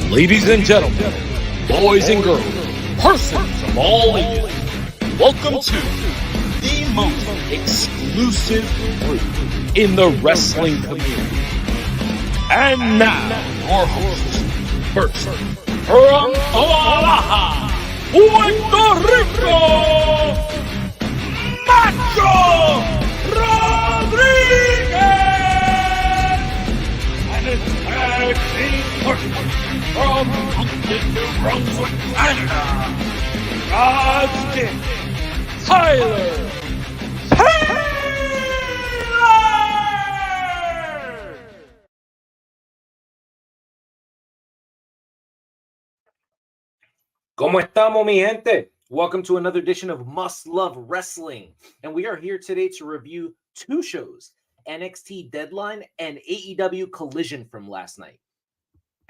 Ladies and gentlemen, boys and girls, persons of all ages, welcome to the most exclusive group in the wrestling community. And now, your hosts, first, from Guadalajara, Puerto Rico, Macho Rodriguez, and his tag team partner from New Brunswick, Canada, God's Gift, Tyler Taylor! ¿Cómo estamos, mi gente? Welcome to another edition of Must Love Wrestling. And we are here today to review two shows, NXT Deadline and AEW Collision from last night.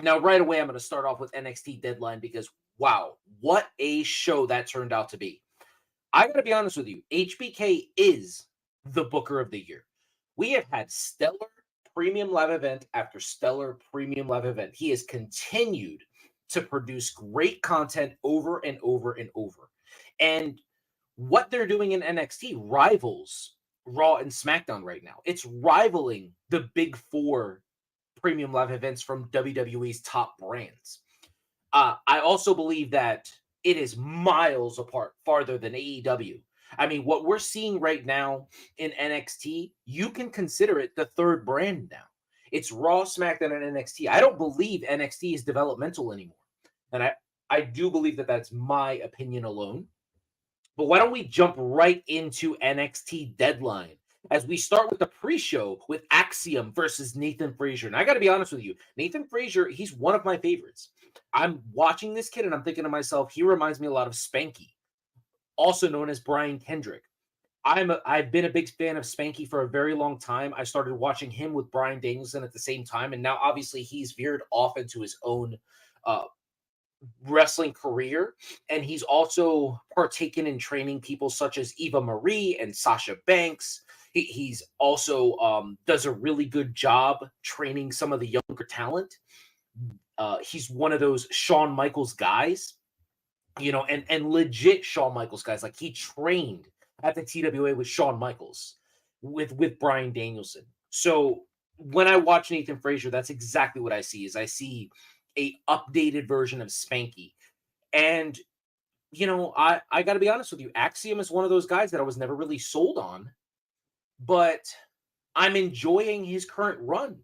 Now, right away, I'm going to start off with NXT Deadline because, wow, what a show that turned out to be. I got to be honest with you, HBK is the booker of the year. We have had stellar premium live event after stellar premium live event. He has continued to produce great content over and over and over. And what they're doing in NXT rivals Raw and SmackDown right now. It's rivaling the big four premium live events from WWE's top brands. I also believe that it is miles apart, farther than AEW. I mean, what we're seeing right now in NXT, you can consider it the third brand now. It's Raw, SmackDown, and NXT. I don't believe NXT is developmental anymore. And I do believe that that's my opinion alone. But why don't we jump right into NXT Deadline as we start with the pre-show with Axiom versus Nathan Frazier. And I got to be honest with you, Nathan Frazier, he's one of my favorites. I'm watching this kid and I'm thinking to myself, he reminds me a lot of Spanky, also known as Brian Kendrick. I've been a big fan of Spanky for a very long time. I started watching him with Bryan Danielson at the same time, and now obviously he's veered off into his own wrestling career, and he's also partaken in training people such as Eva Marie and Sasha Banks. He's also does a really good job training some of the younger talent. He's one of those Shawn Michaels guys, you know, and legit Shawn Michaels guys. Like, he trained at the TWA with Shawn Michaels, with Bryan Danielson. So when I watch Nathan Frazier, that's exactly what I see. I see a updated version of Spanky. And, you know, I got to be honest with you, Axiom is one of those guys that I was never really sold on, but I'm enjoying his current run.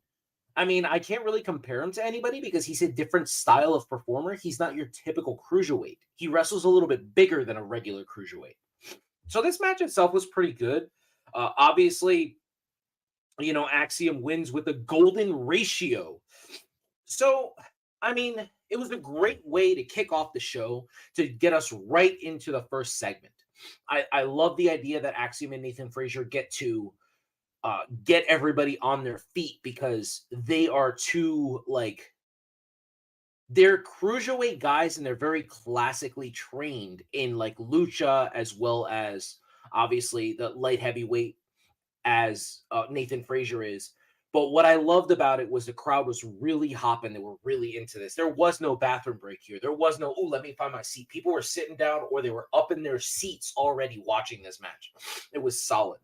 I mean, I can't really compare him to anybody because he's a different style of performer. He's not your typical cruiserweight. He wrestles a little bit bigger than a regular cruiserweight. So this match itself was pretty good. Obviously, you know, Axiom wins with a golden ratio. So, I mean, it was a great way to kick off the show to get us right into the first segment. I love the idea that Axiom and Nathan Frazier get to get everybody on their feet because they are two, like, they're cruiserweight guys and they're very classically trained in, like, lucha as well as obviously the light heavyweight as Nathan Frazier is. But what I loved about it was the crowd was really hopping. They were really into this. There was no bathroom break here. There was no, oh, let me find my seat. People were sitting down or they were up in their seats already watching this match. It was solid.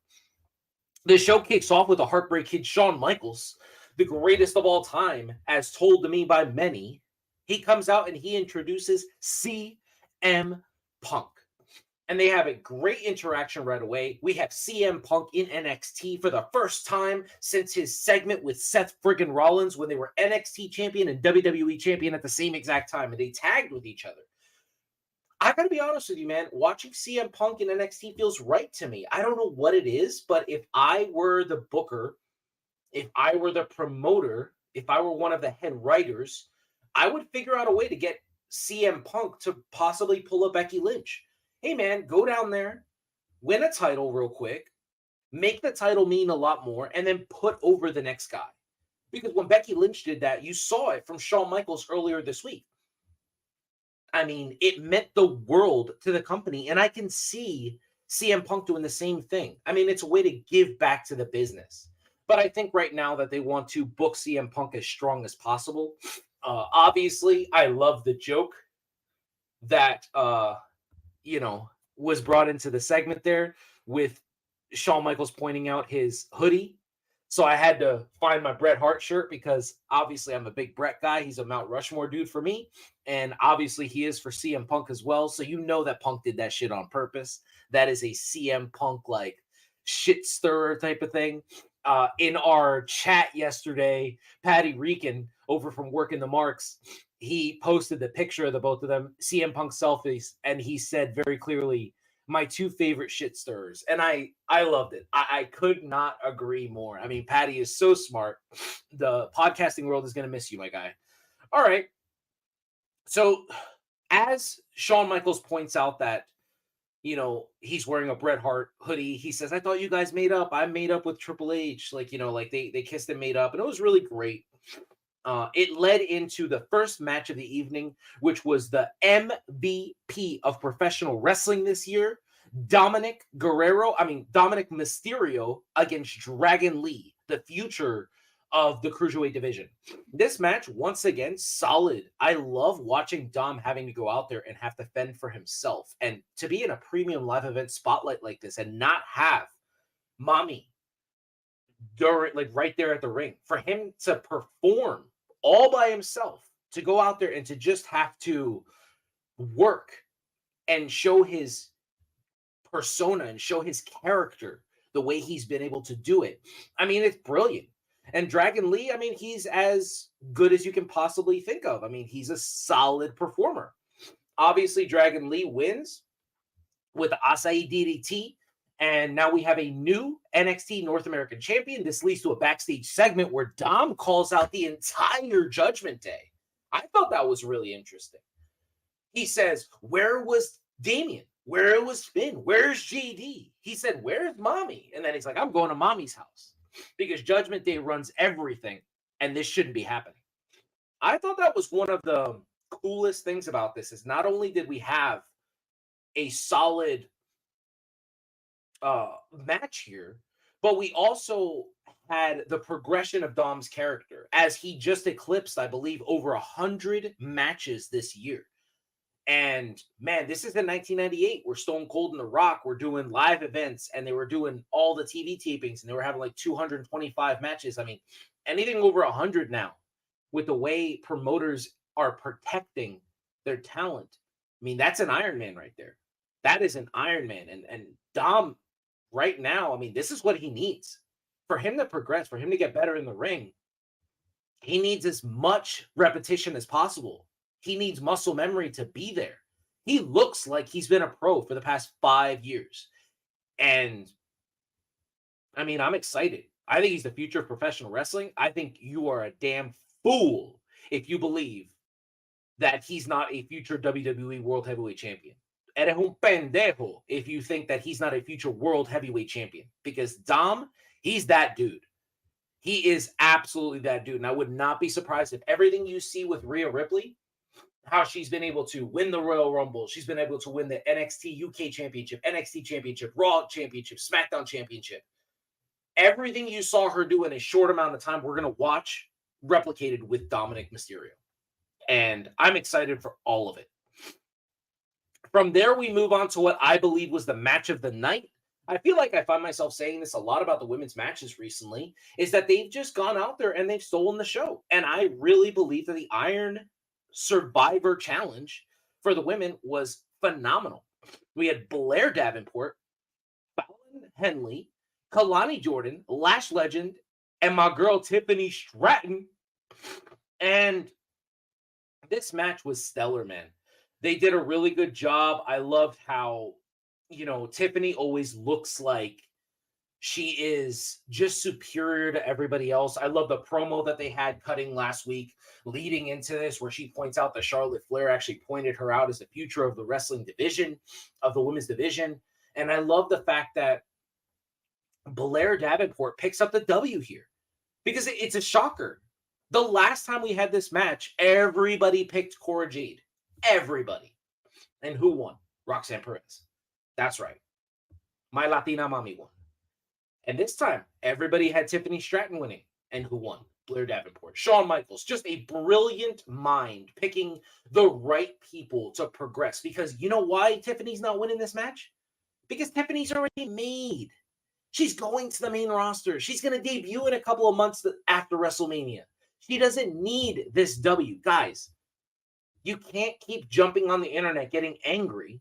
The show kicks off with a Heartbreak Kid, Shawn Michaels, the greatest of all time, as told to me by many. He comes out and he introduces CM Punk. And they have a great interaction right away. We have CM Punk in NXT for the first time since his segment with Seth friggin' Rollins when they were NXT champion and WWE champion at the same exact time. And they tagged with each other. I got to be honest with you, man. Watching CM Punk in NXT feels right to me. I don't know what it is, but if I were the booker, if I were the promoter, if I were one of the head writers, I would figure out a way to get CM Punk to possibly pull a Becky Lynch. Hey, man, go down there, win a title real quick, make the title mean a lot more, and then put over the next guy. Because when Becky Lynch did that, you saw it from Shawn Michaels earlier this week. I mean, it meant the world to the company, and I can see CM Punk doing the same thing. I mean, it's a way to give back to the business. But I think right now that they want to book CM Punk as strong as possible. Obviously, I love the joke that was brought into the segment there with Shawn Michaels pointing out his hoodie. So I had to find my Bret Hart shirt because obviously I'm a big Bret guy. He's a Mount Rushmore dude for me. And obviously he is for CM Punk as well. So you know that Punk did that shit on purpose. That is a CM Punk like shit stirrer type of thing. In our chat yesterday, Patty Reekin over from Working the Marks, he posted the picture of the both of them, CM Punk selfies, and he said very clearly, my two favorite shit stirrers. And I loved it. I could not agree more. I mean, Patty is so smart. The podcasting world is going to miss you, my guy. All right. So as Shawn Michaels points out that, he's wearing a Bret Hart hoodie, he says, I thought you guys made up. I made up with Triple H. Like, like they kissed and made up. And it was really great. It led into the first match of the evening, which was the MVP of professional wrestling this year, Dominic Mysterio against Dragon Lee, the future of the Cruiserweight division. This match, once again, solid. I love watching Dom having to go out there and have to fend for himself. And to be in a premium live event spotlight like this and not have Mommy during, like right there at the ring, for him to perform all by himself, to go out there and to just have to work and show his persona and show his character the way he's been able to do it. I mean, it's brilliant. And Dragon Lee, I mean, he's as good as you can possibly think of. I mean, he's a solid performer. Obviously, Dragon Lee wins with the Acai DDT. And now we have a new NXT North American champion. This leads to a backstage segment where Dom calls out the entire Judgment Day. I thought that was really interesting. He says, where was Damien? Where was Finn? Where's JD? He said, where's Mommy? And then he's like, I'm going to Mommy's house because Judgment Day runs everything and this shouldn't be happening. I thought that was one of the coolest things about this is not only did we have a solid match here, but we also had the progression of Dom's character as he just eclipsed, I believe, over 100 matches this year. And man, this is in 1998 where Stone Cold and The Rock were doing live events and they were doing all the TV tapings and they were having like 225 matches. I mean, anything over 100 now with the way promoters are protecting their talent. I mean, that's an Iron Man right there. That is an Iron Man. And Dom right now, I mean, this is what he needs for him to progress, for him to get better in the ring. He needs as much repetition as possible. He needs muscle memory to be there. He looks like he's been a pro for the past 5 years. And I mean, I'm excited. I think he's the future of professional wrestling. I think you are a damn fool if you believe that he's not a future WWE World Heavyweight Champion. Eres un pendejo if you think that he's not a future World Heavyweight Champion. Because Dom, he's that dude. He is absolutely that dude. And I would not be surprised if everything you see with Rhea Ripley, how she's been able to win the Royal Rumble, she's been able to win the NXT UK Championship, NXT Championship, Raw Championship, SmackDown Championship. Everything you saw her do in a short amount of time, we're going to watch replicated with Dominic Mysterio. And I'm excited for all of it. From there, we move on to what I believe was the match of the night. I feel like I find myself saying this a lot about the women's matches recently, is that they've just gone out there and they've stolen the show. And I really believe that the Iron Survivor Challenge for the women was phenomenal. We had Blair Davenport, Fallon Henley, Kalani Jordan, Lash Legend, and my girl Tiffany Stratton. And this match was stellar, man. They did a really good job. I loved how, Tiffany always looks like she is just superior to everybody else. I love the promo that they had cutting last week leading into this, where she points out that Charlotte Flair actually pointed her out as the future of the wrestling division, of the women's division. And I love the fact that Blair Davenport picks up the W here because it's a shocker. The last time we had this match, everybody picked Cora Jade. Everybody. And who won? Roxanne Perez. That's right. My Latina mommy won. And this time, everybody had Tiffany Stratton winning. And who won? Blair Davenport. Shawn Michaels, just a brilliant mind picking the right people to progress. Because you know why Tiffany's not winning this match? Because Tiffany's already made. She's going to the main roster. She's going to debut in a couple of months after WrestleMania. She doesn't need this W. Guys, you can't keep jumping on the internet getting angry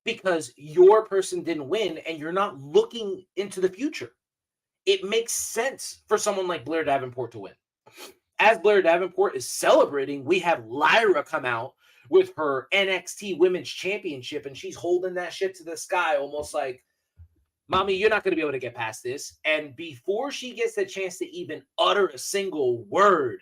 because your person didn't win and you're not looking into the future. It makes sense for someone like Blair Davenport to win. As Blair Davenport is celebrating, we have Lyra come out with her NXT Women's Championship, and she's holding that shit to the sky, almost like, Mommy, you're not going to be able to get past this. And before she gets the chance to even utter a single word,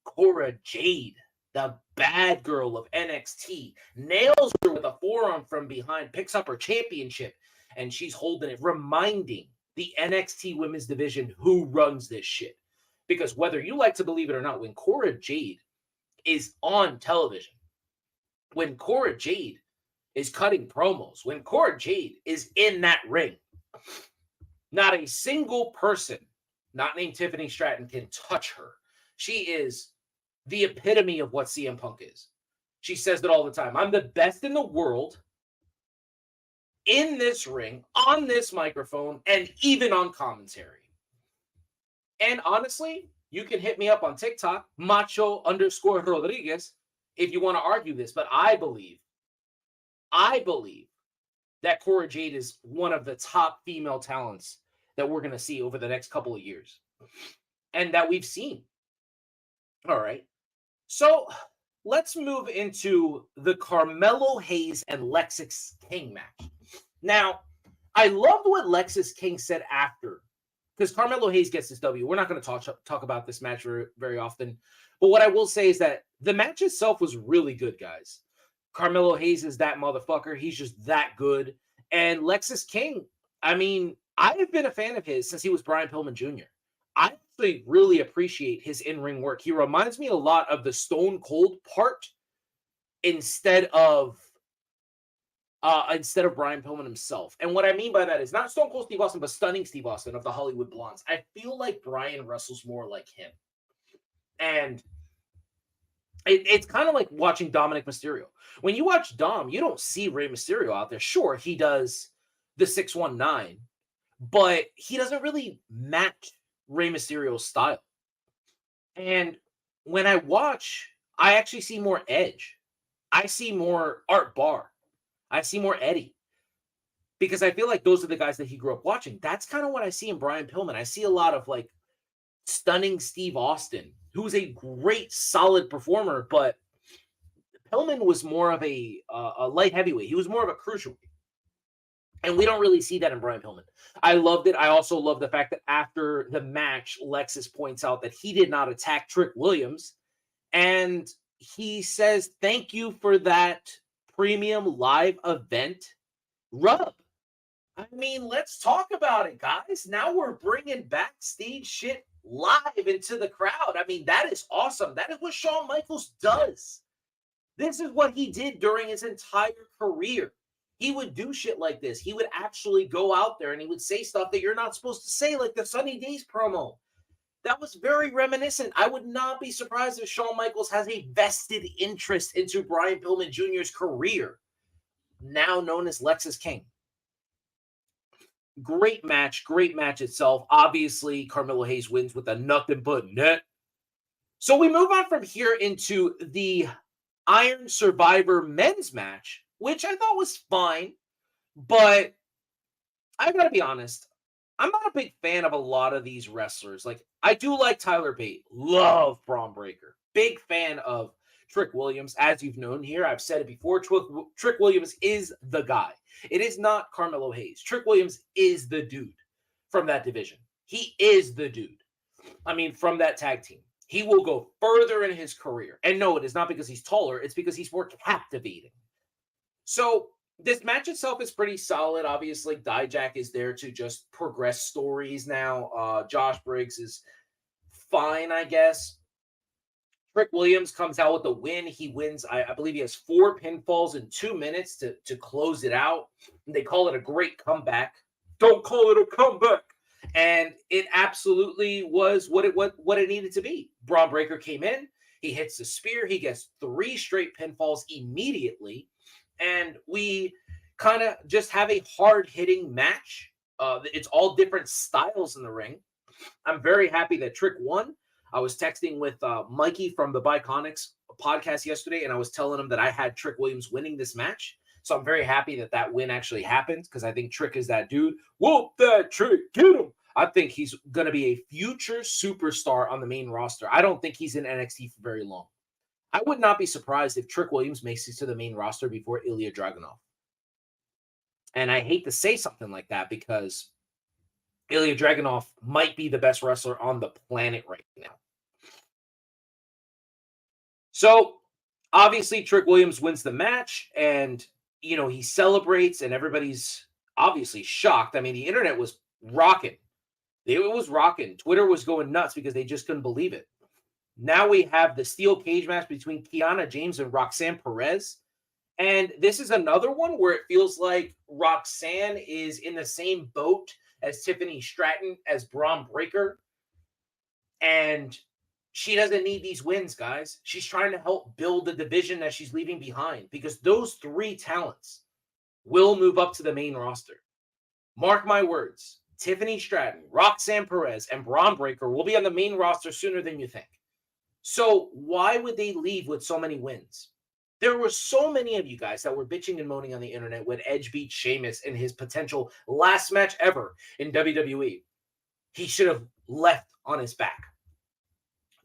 Cora Jade, the bad girl of NXT, nails her with a forearm from behind, picks up her championship, and she's holding it, reminding the NXT women's division who runs this shit. Because whether you like to believe it or not, when Cora Jade is on television, when Cora Jade is cutting promos, when Cora Jade is in that ring, not a single person, not named Tiffany Stratton, can touch her. She is the epitome of what CM Punk is. She says it all the time. I'm the best in the world in this ring, on this microphone, and even on commentary. And honestly, you can hit me up on TikTok, Macho_Rodriguez, if you want to argue this. But I believe that Cora Jade is one of the top female talents that we're going to see over the next couple of years. And that we've seen. All right. So let's move into the Carmelo Hayes and Lexis King match. Now, I loved what Lexis King said after, because Carmelo Hayes gets this W. We're not going to talk about this match very often. But what I will say is that the match itself was really good, guys. Carmelo Hayes is that motherfucker. He's just that good. And Lexis King, I mean, I've been a fan of his since he was Brian Pillman Jr. I actually really appreciate his in-ring work. He reminds me a lot of the Stone Cold part instead of Brian Pillman himself. And what I mean by that is not Stone Cold Steve Austin, but Stunning Steve Austin of the Hollywood Blondes. I feel like Brian wrestles more like him. And it's kind of like watching Dominic Mysterio. When you watch Dom, you don't see Rey Mysterio out there. Sure, he does the 619, but he doesn't really match Rey Mysterio's style. And when I watch, I actually see more Edge. I see more Art Barr. I see more Eddie. Because I feel like those are the guys that he grew up watching. That's kind of what I see in Brian Pillman. I see a lot of like Stunning Steve Austin, who's a great, solid performer, but Pillman was more of a light heavyweight. He was more of a cruiserweight. And we don't really see that in Brian Pillman. I loved it. I also love the fact that after the match, Lexis points out that he did not attack Trick Williams. And he says, thank you for that premium live event rub. I mean, let's talk about it, guys. Now we're bringing backstage shit live into the crowd. I mean, that is awesome. That is what Shawn Michaels does. This is what he did during his entire career. He would do shit like this. He would actually go out there and he would say stuff that you're not supposed to say, like the Sunny Days promo. That was very reminiscent. I would not be surprised if Shawn Michaels has a vested interest into Brian Pillman Jr.'s career, now known as Lexis King. Great match itself. Obviously, Carmelo Hayes wins with a nothing but net. So we move on from here into the Iron Survivor men's match, which I thought was fine, but I gotta be honest, I'm not a big fan of a lot of these wrestlers. Like, I do like Tyler Bate, love Braun Breaker, big fan of Trick Williams, as you've known here. I've said it before, Trick Williams is the guy. It is not Carmelo Hayes. Trick Williams is the dude from that division. He is the dude. I mean, from that tag team. He will go further in his career. And no, it is not because he's taller. It's because he's more captivating. So this match itself is pretty solid. Obviously, Dijak is there to just progress stories now. Josh Briggs is fine, I guess. Trick Williams comes out with the win. He wins, I believe he has 4 pinfalls in 2 minutes to close it out. And they call it a great comeback. Don't call it a comeback. And it absolutely was what it needed to be. Braun Breaker came in, he hits the spear, he gets 3 straight pinfalls immediately, and we kind of just have a hard-hitting match. It's all different styles in the ring. I'm very happy that Trick won. I was texting with Mikey from the Biconics podcast yesterday, and I was telling him that I had Trick Williams winning this match. So I'm very happy that that win actually happened, because I think Trick is that dude. Whoop that Trick, get him. I think he's going to be a future superstar on the main roster. I don't think he's in NXT for very long. I would not be surprised if Trick Williams makes it to the main roster before Ilya Dragunov. And I hate to say something like that, because Ilya Dragunov might be the best wrestler on the planet right now. So, obviously, Trick Williams wins the match, and, you know, he celebrates, and everybody's obviously shocked. I mean, the internet was rocking. It was rocking. Twitter was going nuts because they just couldn't believe it. Now we have the steel cage match between Kiana James and Roxanne Perez. And this is another one where it feels like Roxanne is in the same boat as Tiffany Stratton, as Braun Breaker. And she doesn't need these wins, guys. She's trying to help build the division that she's leaving behind, because those 3 talents will move up to the main roster. Mark my words. Tiffany Stratton, Roxanne Perez, and Braun Breaker will be on the main roster sooner than you think. So why would they leave with so many wins? There were so many of you guys that were bitching and moaning on the internet when Edge beat Sheamus in his potential last match ever in WWE. He should have left on his back.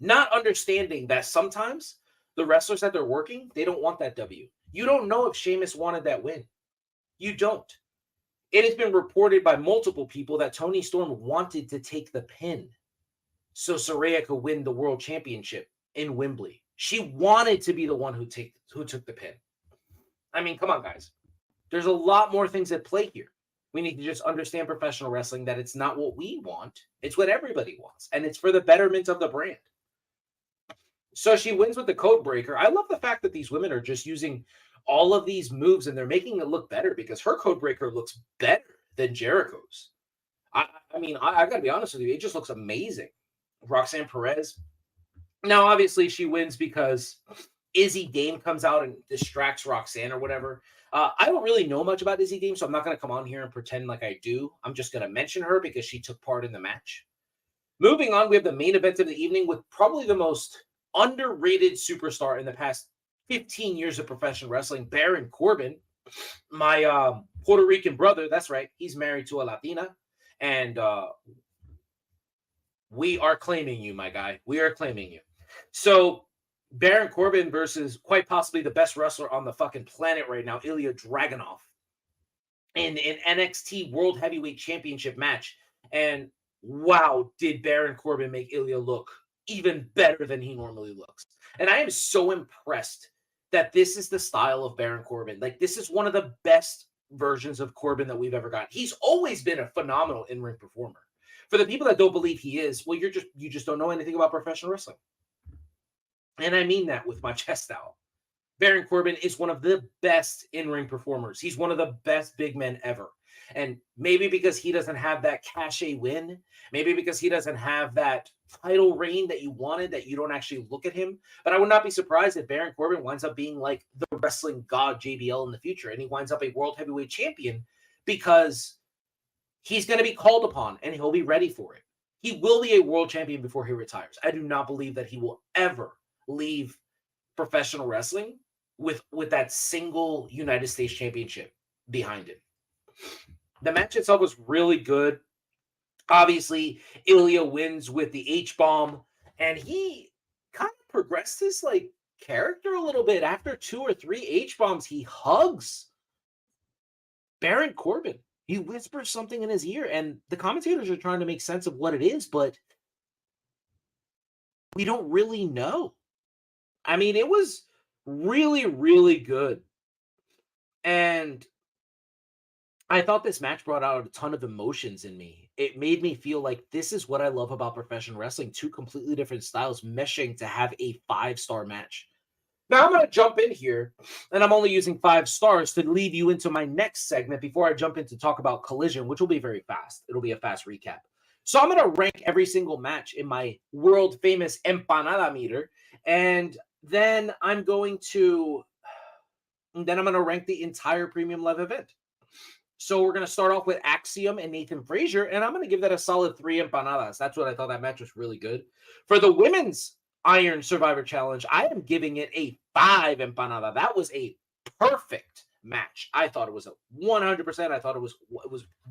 Not understanding that sometimes the wrestlers that they're working, they don't want that W. You don't know if Sheamus wanted that win. You don't. It has been reported by multiple people that Toni Storm wanted to take the pin so Saraya could win the world championship in Wembley. She wanted to be the one who took the pin. I mean, come on, guys. There's a lot more things at play here. We need to just understand professional wrestling, that it's not what we want. It's what everybody wants. And it's for the betterment of the brand. So she wins with the code breaker. I love the fact that these women are just using all of these moves and they're making it look better, because her code breaker looks better than Jericho's. I mean, I got to be honest with you. It just looks amazing. Roxanne Perez. Now, obviously, she wins because Izzy Dame comes out and distracts Roxanne or whatever. I don't really know much about Izzy Dame, so I'm not going to come on here and pretend like I do. I'm just going to mention her because she took part in the match. Moving on, we have the main event of the evening with probably the most underrated superstar in the past 15 years of professional wrestling, Baron Corbin. My Puerto Rican brother, that's right, he's married to a Latina, and we are claiming you, my guy. We are claiming you. So Baron Corbin versus quite possibly the best wrestler on the fucking planet right now, Ilya Dragunov, in an NXT World Heavyweight Championship match. And wow, did Baron Corbin make Ilya look even better than he normally looks. And I am so impressed that this is the style of Baron Corbin. Like, this is one of the best versions of Corbin that we've ever gotten. He's always been a phenomenal in-ring performer. For the people that don't believe he is, well, you just don't know anything about professional wrestling. And I mean that with my chest out. Baron Corbin is one of the best in-ring performers. He's one of the best big men ever. And maybe because he doesn't have that cachet win, maybe because he doesn't have that title reign that you wanted, that you don't actually look at him. But I would not be surprised if Baron Corbin winds up being like the wrestling god JBL in the future, and he winds up a world heavyweight champion, because he's going to be called upon and he'll be ready for it. He will be a world champion before he retires. I do not believe that he will ever leave professional wrestling with that single United States championship behind him. The match itself was really good. Obviously, Ilya wins with the H-bomb, and he kind of progressed his like character a little bit. After 2 or 3 H-bombs, he hugs Baron Corbin. He whispers something in his ear, and the commentators are trying to make sense of what it is, but we don't really know. I mean, it was really, really good. And I thought this match brought out a ton of emotions in me. It made me feel like this is what I love about professional wrestling. 2 completely different styles meshing to have a 5-star match. Now I'm going to jump in here, and I'm only using 5 stars to lead you into my next segment before I jump in to talk about Collision, which will be very fast. It'll be a fast recap. So I'm going to rank every single match in my world famous empanada meter. And then I'm going to rank the entire premium live event. So we're going to start off with Axiom and Nathan Frazier, and I'm going to give that a solid 3 empanadas. That's what I thought. That match was really good. For the women's Iron Survivor Challenge, I am giving it a 5 empanada. That was a perfect match. I thought it was a 100%. I thought it was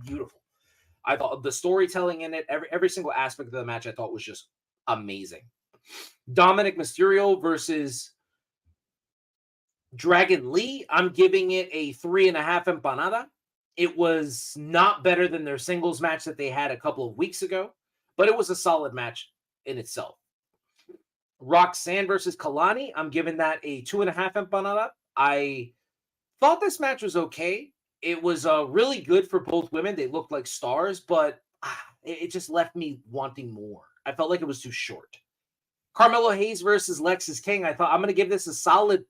beautiful. I thought the storytelling in it, every single aspect of the match, I thought was just amazing. Dominic Mysterio versus Dragon Lee, I'm giving it a 3.5 empanada. It was not better than their singles match that they had a couple of weeks ago, but it was a solid match in itself. Roxanne versus Kalani, I'm giving that a 2.5 empanada. I thought this match was okay. It was really good for both women. They looked like stars, but it just left me wanting more. I felt like it was too short. Carmelo Hayes versus Lexis King, I thought I'm going to give this a solid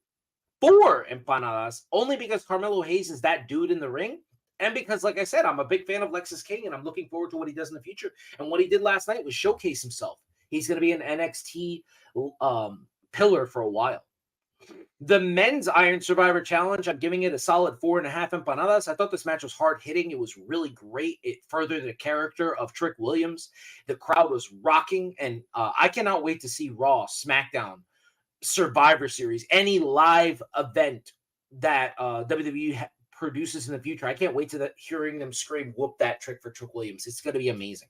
4 empanadas, only because Carmelo Hayes is that dude in the ring. And because, like I said, I'm a big fan of Lexis King, and I'm looking forward to what he does in the future. And what he did last night was showcase himself. He's going to be an NXT pillar for a while. The men's Iron Survivor Challenge, I'm giving it a solid 4.5 empanadas. I thought this match was hard-hitting. It was really great. It furthered the character of Trick Williams. The crowd was rocking, and I cannot wait to see Raw, SmackDown, Survivor Series, any live event that WWE produces in the future. I can't wait to hearing them scream, "Whoop that trick" for Trick Williams. It's going to be amazing.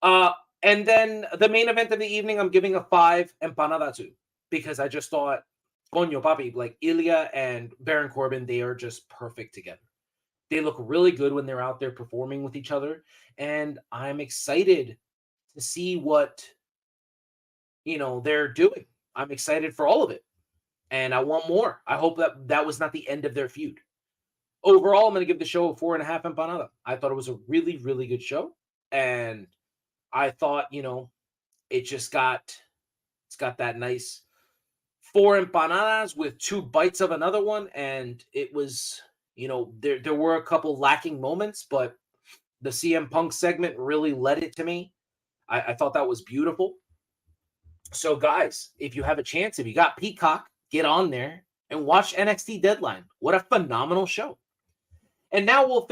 And then the main event of the evening, I'm giving a 5 empanada to, because I just thought, coño papi, like Ilya and Baron Corbin, they are just perfect together. They look really good when they're out there performing with each other, and I'm excited to see what they're doing. I'm excited for all of it, and I want more. I hope that was not the end of their feud. Overall, I'm going to give the show a 4.5 empanada. I thought it was a really, really good show, and I thought, it's got that nice 4 empanadas with 2 bites of another one, and it was, there were a couple lacking moments, but the CM Punk segment really led it to me. I thought that was beautiful. So, guys, if you have a chance, if you got Peacock, get on there and watch NXT Deadline. What a phenomenal show. And now we'll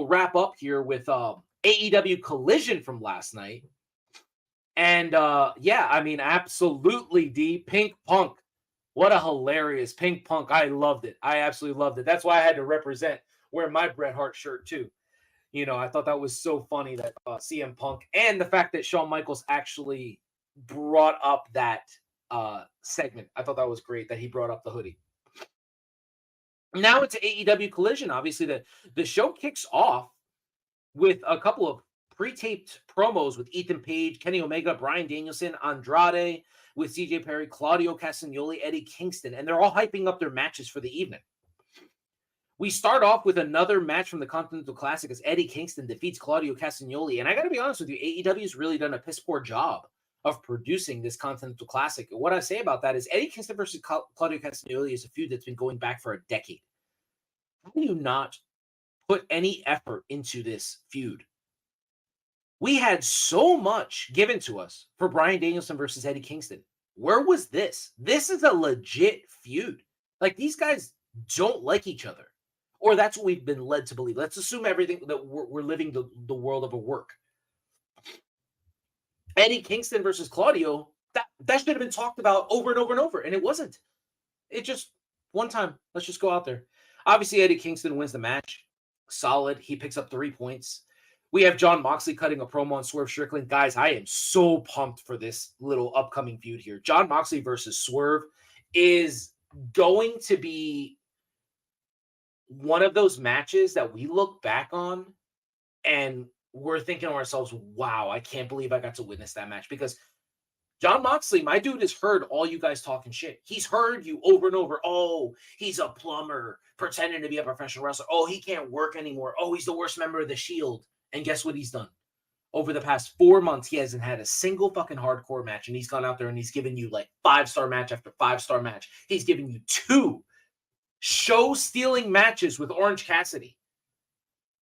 wrap up here with AEW Collision from last night. And absolutely, D, Pink Punk. What a hilarious Pink Punk. I loved it. I absolutely loved it. That's why I had to wear my Bret Hart shirt too. I thought that was so funny that CM Punk, and the fact that Shawn Michaels actually brought up that segment. I thought that was great that he brought up the hoodie. Now it's AEW Collision. Obviously, the show kicks off with a couple of pre-taped promos with Ethan Page, Kenny Omega, Bryan Danielson, Andrade, with CJ Perry, Claudio Castagnoli, Eddie Kingston, and they're all hyping up their matches for the evening. We start off with another match from the Continental Classic as Eddie Kingston defeats Claudio Castagnoli, and I got to be honest with you, AEW's really done a piss poor job of producing this Continental Classic. And what I say about that is Eddie Kingston versus Claudio Castagnoli is a feud that's been going back for a decade. How do you not put any effort into this feud? We had so much given to us for Bryan Danielson versus Eddie Kingston. Where was this? This is a legit feud. Like, these guys don't like each other. Or that's what we've been led to believe. Let's assume everything that we're living the world of a work. Eddie Kingston versus Claudio, that should have been talked about over and over and over, and it wasn't. It just, one time, let's just go out there. Obviously, Eddie Kingston wins the match. Solid. He picks up 3 points. We have Jon Moxley cutting a promo on Swerve Strickland. Guys, I am so pumped for this little upcoming feud here. Jon Moxley versus Swerve is going to be one of those matches that we look back on and we're thinking to ourselves, wow, I can't believe I got to witness that match. Because Jon Moxley, my dude, has heard all you guys talking shit. He's heard you over and over. Oh, he's a plumber pretending to be a professional wrestler. Oh, he can't work anymore. Oh, he's the worst member of the Shield. And guess what he's done? Over the past 4 months, he hasn't had a single fucking hardcore match. And he's gone out there and he's given you like 5-star match after 5-star match. He's given you 2 show-stealing matches with Orange Cassidy.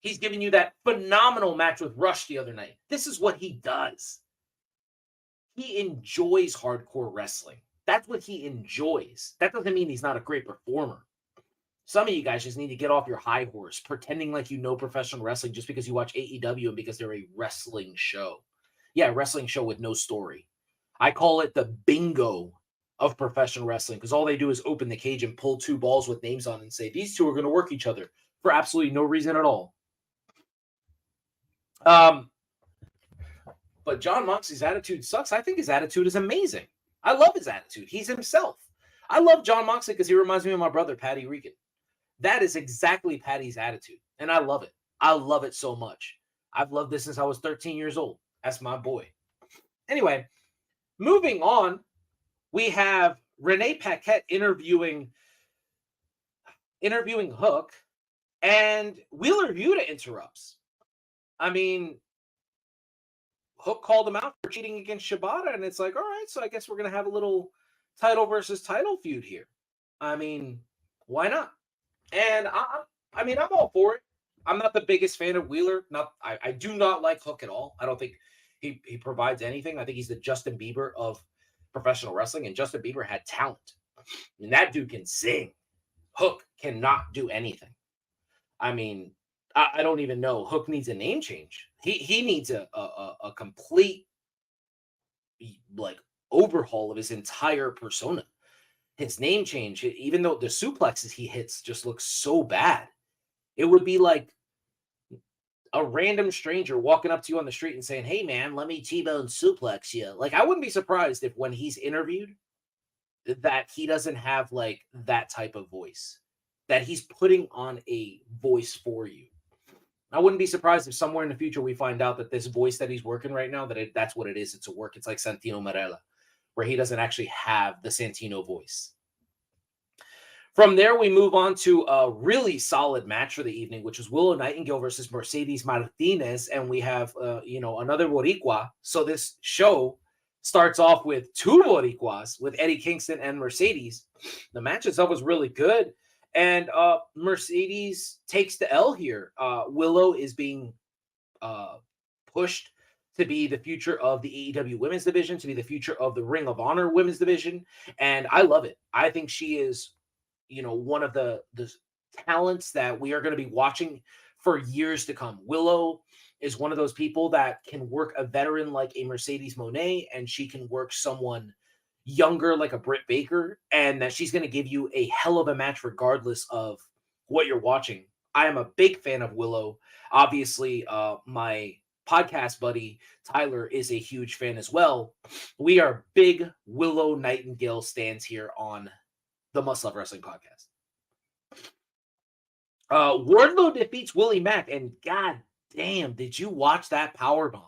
He's giving you that phenomenal match with Rush the other night. This is what he does. He enjoys hardcore wrestling. That's what he enjoys. That doesn't mean he's not a great performer. Some of you guys just need to get off your high horse, pretending like you know professional wrestling just because you watch AEW and because they're a wrestling show. Yeah, wrestling show with no story. I call it the bingo of professional wrestling because all they do is open the cage and pull two balls with names on and say, these two are going to work each other for absolutely no reason at all. But Jon Moxley's attitude sucks. I think his attitude is amazing. I love his attitude. He's himself. I love Jon Moxley because he reminds me of my brother, Patty Regan. That is exactly Patty's attitude. And I love it. I love it so much. I've loved this since I was 13 years old. That's my boy. Anyway, moving on, we have Renee Paquette interviewing Hook, and Wheeler Yuta interrupts. I mean, Hook called him out for cheating against Shibata, and it's like, all right, so I guess we're going to have a little title versus title feud here. I mean, why not? And I'm all for it. I'm not the biggest fan of Wheeler. I do not like Hook at all. I don't think he provides anything. I think he's the Justin Bieber of professional wrestling, and Justin Bieber had talent. And that dude can sing. Hook cannot do anything. I mean, I don't even know. Hook needs a name change. He needs a complete like overhaul of his entire persona. His name change, even though the suplexes he hits just look so bad, it would be like a random stranger walking up to you on the street and saying, "Hey man, let me T-bone suplex you." Like, I wouldn't be surprised if when he's interviewed that he doesn't have like that type of voice, that he's putting on a voice for you. I wouldn't be surprised if somewhere in the future we find out that this voice that he's working right now, that's what it is. It's a work. It's like Santino Marella, where he doesn't actually have the Santino voice. From there, we move on to a really solid match for the evening, which was Willow Nightingale versus Mercedes Martinez, and we have another Boricua. So this show starts off with two Boricuas, with Eddie Kingston and Mercedes. The match itself was really good, and Mercedes takes the L here. Willow is being pushed to be the future of the AEW women's division, to be the future of the Ring of Honor women's division, and I love it. I think she is one of the talents that we are going to be watching for years to come. Willow is one of those people that can work a veteran like a Mercedes Moné, and she can work someone younger like a Britt Baker, and that she's going to give you a hell of a match regardless of what you're watching. I am a big fan of Willow. Obviously, my podcast buddy Tyler is a huge fan as well. We are big Willow Nightingale stands here on the Must Love Wrestling podcast. Wardlow defeats Willie Mack, and god damn, did you watch that powerbomb?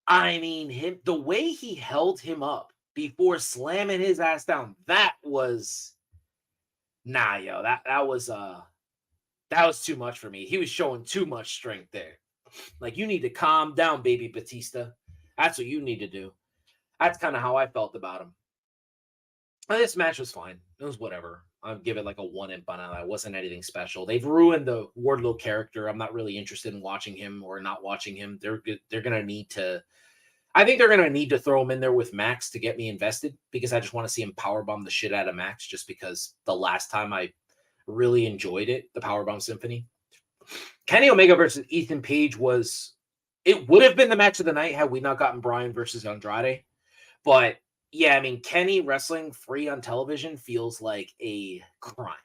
I mean, the way he held him up before slamming his ass down, that was that was too much for me. He was showing too much strength there. Like, you need to calm down, baby Batista. That's what you need to do. That's kind of how I felt about him. This match was fine. It was whatever. I'll give it like a 1 EMPANADA. It wasn't anything special. They've ruined the Wardlow character. I'm not really interested in watching him or not watching him. They're going to need to... I think they're going to need to throw him in there with Max to get me invested, because I just want to see him powerbomb the shit out of Max, just because the last time I really enjoyed it, the Powerbomb Symphony. Kenny Omega versus Ethan Page it would have been the match of the night had we not gotten Bryan versus Andrade. But yeah, I mean, Kenny wrestling free on television feels like a crime.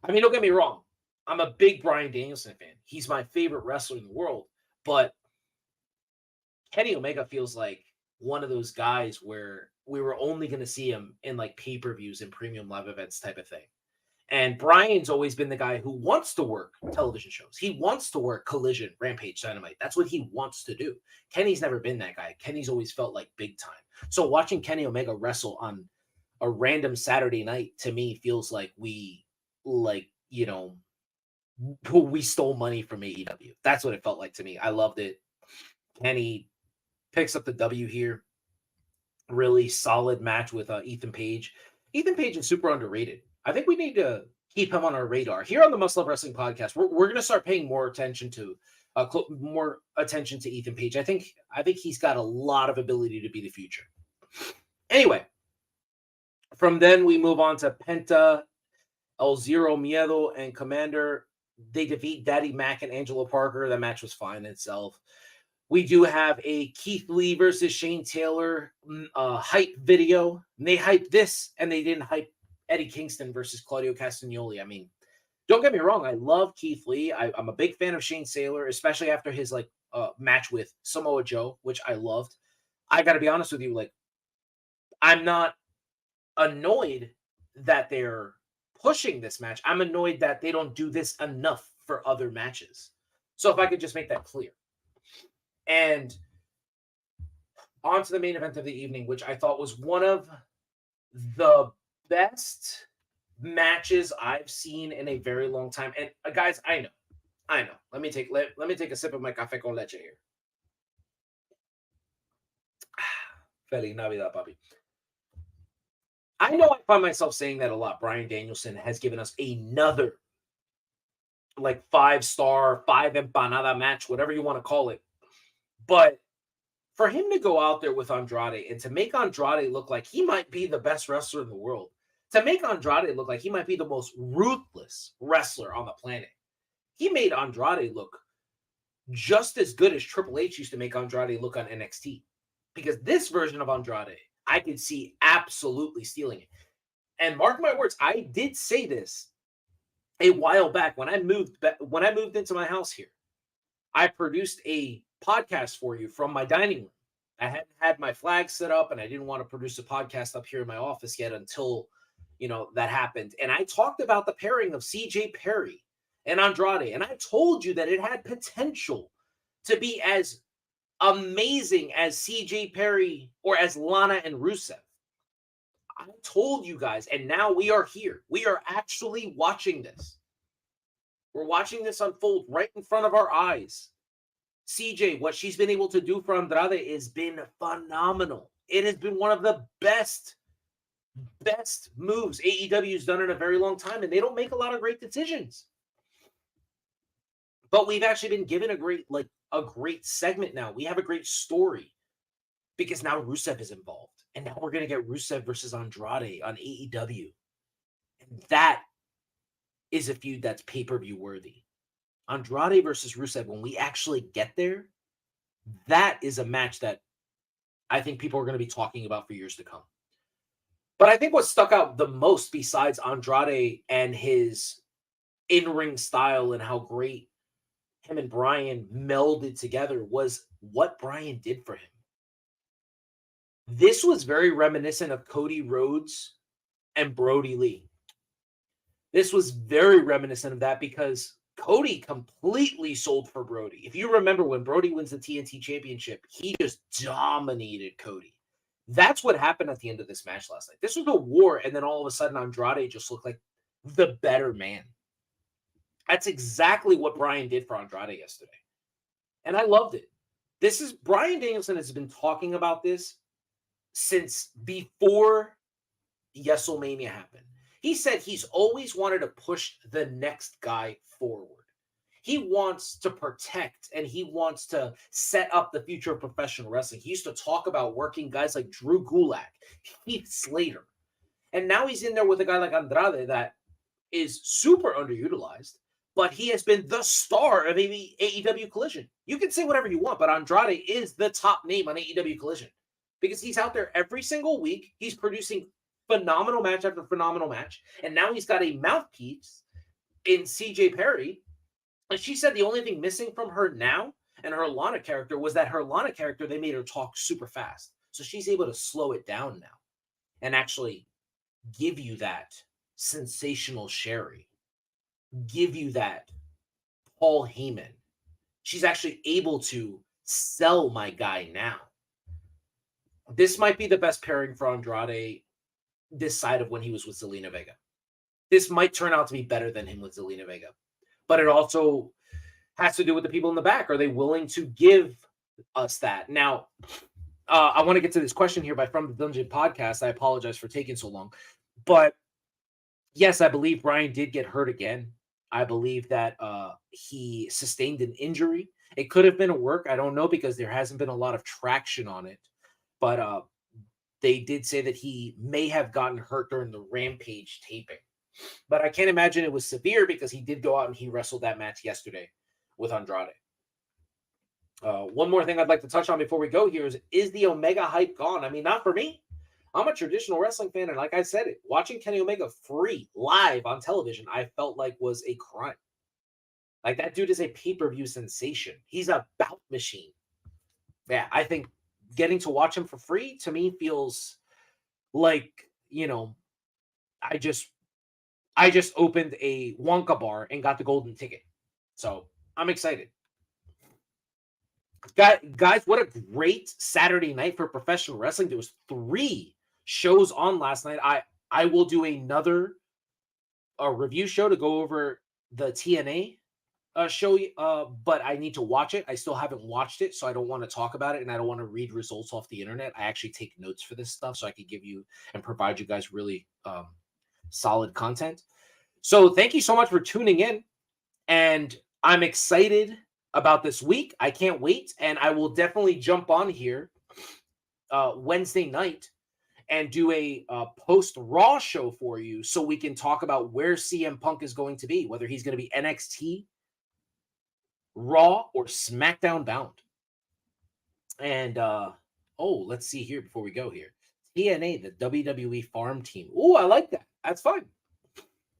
I mean, don't get me wrong. I'm a big Bryan Danielson fan. He's my favorite wrestler in the world. But Kenny Omega feels like one of those guys where we were only going to see him in like pay-per-views and premium live events type of thing. And Bryan's always been the guy who wants to work television shows. He wants to work Collision, Rampage, Dynamite. That's what he wants to do. Kenny's never been that guy. Kenny's always felt like big time. So watching Kenny Omega wrestle on a random Saturday night, to me, feels like we stole money from AEW. That's what it felt like to me. I loved it. Kenny picks up the W here. Really solid match with Ethan Page. Ethan Page is super underrated. I think we need to keep him on our radar. Here on the Must Love Wrestling podcast, we're going to start paying more attention to Ethan Page. I think he's got a lot of ability to be the future. Anyway, from then we move on to Penta, El Zero Miedo, and Commander. They defeat Daddy Mac and Angelo Parker. That match was fine in itself. We do have a Keith Lee versus Shane Taylor hype video. And they hyped this, and they didn't hype Eddie Kingston versus Claudio Castagnoli. I mean, don't get me wrong. I love Keith Lee. I'm a big fan of Shane Taylor, especially after his match with Samoa Joe, which I loved. I got to be honest with you. I'm not annoyed that they're pushing this match. I'm annoyed that they don't do this enough for other matches. So if I could just make that clear. And on to the main event of the evening, which I thought was one of the best matches I've seen in a very long time. And guys, I know. Let me take a sip of my café con leche here. Feliz Navidad, papi. I know I find myself saying that a lot. Bryan Danielson has given us another 5-star, 5 empanada match, whatever you want to call it. But for him to go out there with Andrade and to make Andrade look like he might be the best wrestler in the world, to make Andrade look like he might be the most ruthless wrestler on the planet, he made Andrade look just as good as Triple H used to make Andrade look on NXT. Because this version of Andrade, I could see absolutely stealing it. And mark my words, I did say this a while back when I moved into my house here. I produced a podcast for you from my dining room. I hadn't had my flag set up, and I didn't want to produce a podcast up here in my office yet until that happened. And I talked about the pairing of CJ Perry and Andrade, and I told you that it had potential to be as amazing as CJ Perry or as Lana and Rusev. I told you guys, and now we are here. We are actually watching this. We're watching this unfold right in front of our eyes. CJ, what she's been able to do for Andrade has been phenomenal. It has been one of the best moves AEW's done in a very long time, and they don't make a lot of great decisions. But we've actually been given a great segment now. We have a great story because now Rusev is involved. And now we're going to get Rusev versus Andrade on AEW. And that is a feud that's pay-per-view worthy. Andrade versus Rusev, when we actually get there, that is a match that I think people are going to be talking about for years to come. But I think what stuck out the most, besides Andrade and his in-ring style and how great him and Bryan melded together, was what Bryan did for him. This was very reminiscent of Cody Rhodes and Brody Lee. This was very reminiscent of that because Cody completely sold for Brody. If you remember when Brody wins the TNT Championship, he just dominated Cody. That's what happened at the end of this match last night. This was a war, and then all of a sudden Andrade just looked like the better man. That's exactly what Bryan did for Andrade yesterday. And I loved it. Bryan Danielson has been talking about this since before WrestleMania happened. He said he's always wanted to push the next guy forward. He wants to protect and he wants to set up the future of professional wrestling. He used to talk about working guys like Drew Gulak, Heath Slater. And now he's in there with a guy like Andrade that is super underutilized, but he has been the star of AEW Collision. You can say whatever you want, but Andrade is the top name on AEW Collision because he's out there every single week. He's producing phenomenal match after phenomenal match. And now he's got a mouthpiece in CJ Perry. And she said the only thing missing from her now and her Lana character was that her Lana character, they made her talk super fast. So she's able to slow it down now and actually give you that sensational Sherry, give you that Paul Heyman. She's actually able to sell my guy now. This might be the best pairing for Andrade this side of when he was with Zelina Vega. This might turn out to be better than him with Zelina Vega. But it also has to do with the people in the back. Are they willing to give us that? Now, I want to get to this question here by From the Dungeon podcast. I apologize for taking so long. But Yes, I believe Brian did get hurt again. I believe that he sustained an injury. It could have been a work. I don't know because there hasn't been a lot of traction on it. But they did say that he may have gotten hurt during the Rampage taping. But I can't imagine it was severe because he did go out and he wrestled that match yesterday with Andrade. One more thing I'd like to touch on before we go here is the Omega hype gone? I mean, not for me. I'm a traditional wrestling fan, and like I said, watching Kenny Omega free live on television, I felt like was a crime. Like that dude is a pay-per-view sensation. He's a bout machine. Yeah, I think getting to watch him for free to me feels like, I just opened a Wonka bar and got the golden ticket. So I'm excited. Guys, what a great Saturday night for professional wrestling. There was 3 shows on last night. I will do another review show to go over the TNA show, but I need to watch it. I still haven't watched it, so I don't want to talk about it, and I don't want to read results off the internet. I actually take notes for this stuff so I can give you and provide you guys really solid content. So thank you so much for tuning in, and I'm excited about this week. I can't wait, and I will definitely jump on here Wednesday night and do a post Raw show for you so we can talk about where CM Punk is going to be, whether he's going to be NXT, Raw, or SmackDown bound. And let's see here before we go here. TNA, the WWE farm team. Oh, I like that. That's fine.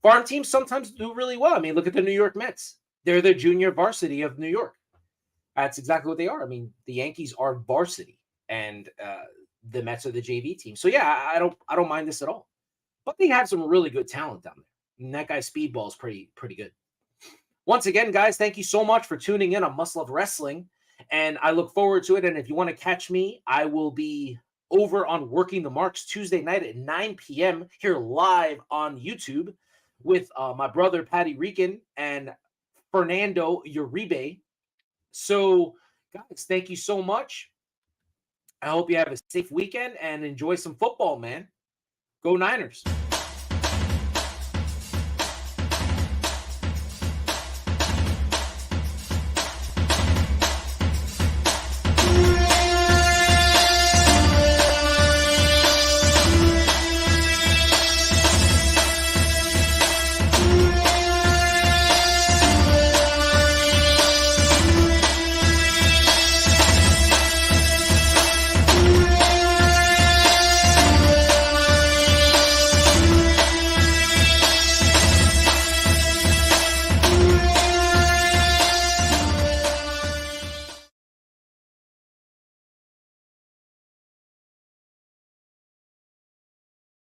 Farm teams sometimes do really well. I mean, look at the New York Mets. They're the junior varsity of New York. That's exactly what they are. I mean, the Yankees are varsity, and the Mets are the JV team. So yeah, I don't mind this at all. But they have some really good talent down there. And that guy Speedball is pretty good. Once again, guys, thank you so much for tuning in on Must Love Wrestling, and I look forward to it. And if you want to catch me, I will be over on Working the Marks Tuesday night at 9 p.m. here live on YouTube with my brother Patty Rican and Fernando Uribe. So, guys, thank you so much. I hope you have a safe weekend and enjoy some football, man. Go Niners.